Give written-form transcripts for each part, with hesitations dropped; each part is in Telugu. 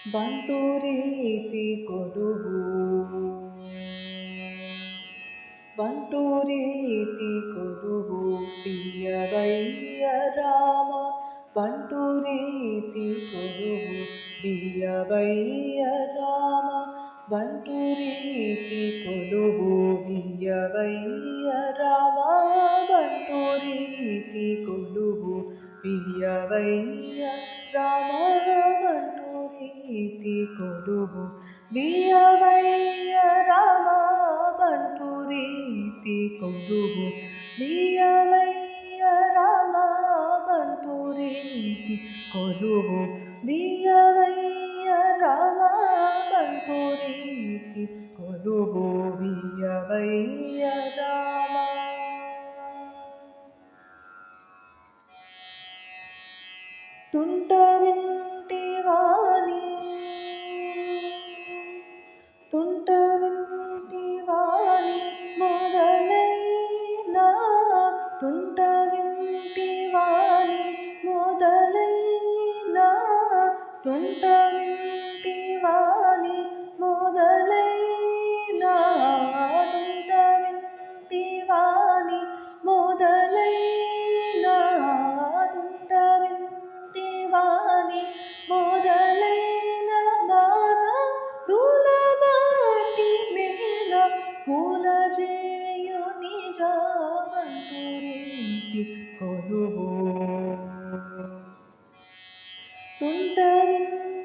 ಬಂಟು ರೀತಿ ಕೊಡುವು ಬಂಟು ರೀತಿ ಕೊಡುವು ಬಿಯವಯ್ಯ ರಾಮ ಬಂಟು ರೀತಿ ಕೊಡುವು ಬಿಯವಯ್ಯ ರಾಮ ಬಂಟು ರೀತಿ ಕೊಡುವು ಬಿಯವಯ್ಯ ರಾಮ ಬಂಟು ರೀತಿ ಕೊಡುವು ಬಿಯವಯ್ಯ ರಾಮ ಬಂಟು ರೀತಿ ಕೊಡುವು ಬಿಯವಯ್ಯ ರಾಮ ಬಂಟು ರೀತಿ ಕೊಡುವು ಬಿಯವಯ್ಯ ರಾಮ ಬಂಟು ರೀತಿ ಕೊಡುವು ಬಿಯವಯ್ಯ ರಾಮ ಬಂಟು ರೀತಿ ಕೊಡುವು ಬಿಯವಯ್ಯ ರಾಮ తుంటవింటివాని మొదలైనా తుంటవింటివాని మొదలైనా తుంటవింటివాని మొదలైనా తుంటవింటివాని మొదలైనా తుంటవింటివాని మొదలైన మాన దులబాటి మేన కులజేయు నిజ ಬಂಟು ರೀತಿ ಕೊಡುವು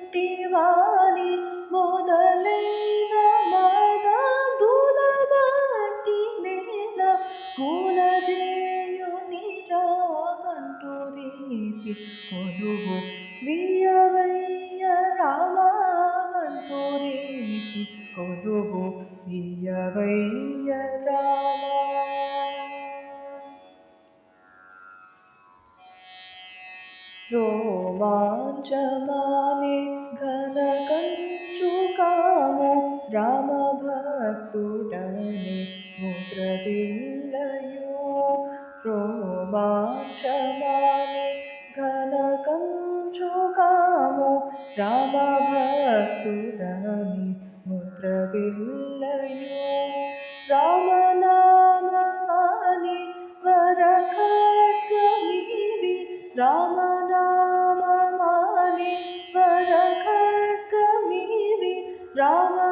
తుంటవింటివాని మొదలైన మాన దులబాటి మేన కులజేయు నిజ ಬಂಟು ರೀತಿ ಕೊಡುವು ಬಿಯವಯ್ಯ ರಾಮ ಬಂಟು ರೀತಿ ಕೊಡುವು ಬಿಯವಯ್ಯ ರಾಮ రోమాంచమానే ఘన కంచు కాము రామ భక్తుడనే ముద్రవిల్లయో రోమాంచమానే ఘన కంచు కాము రామ భక్తుడని ముద్రవిల్లయో రామనామమాని వరఖడ్గమివి రామనామమాని వరఖడ్గమివి రామనామమాని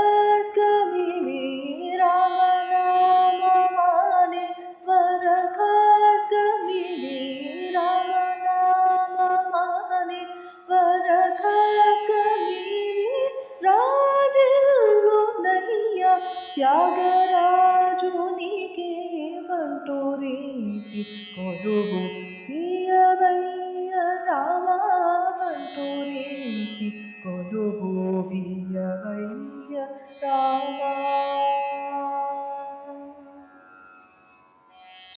వరఖడ్గమివి రామనామమాని వరఖడ్గమివి రామనామమాని వరఖడ్గమివి రాజులునయ్య త్యాగరాజునికే ಬಂಟು ರೀತಿ ಕೊಡುವು ಬಿಯವಯ್ಯ ರಾಮ ಬಂಟು ರೀತಿ ಕೊಡುವು ಬಿಯವಯ್ಯ ರಾಮ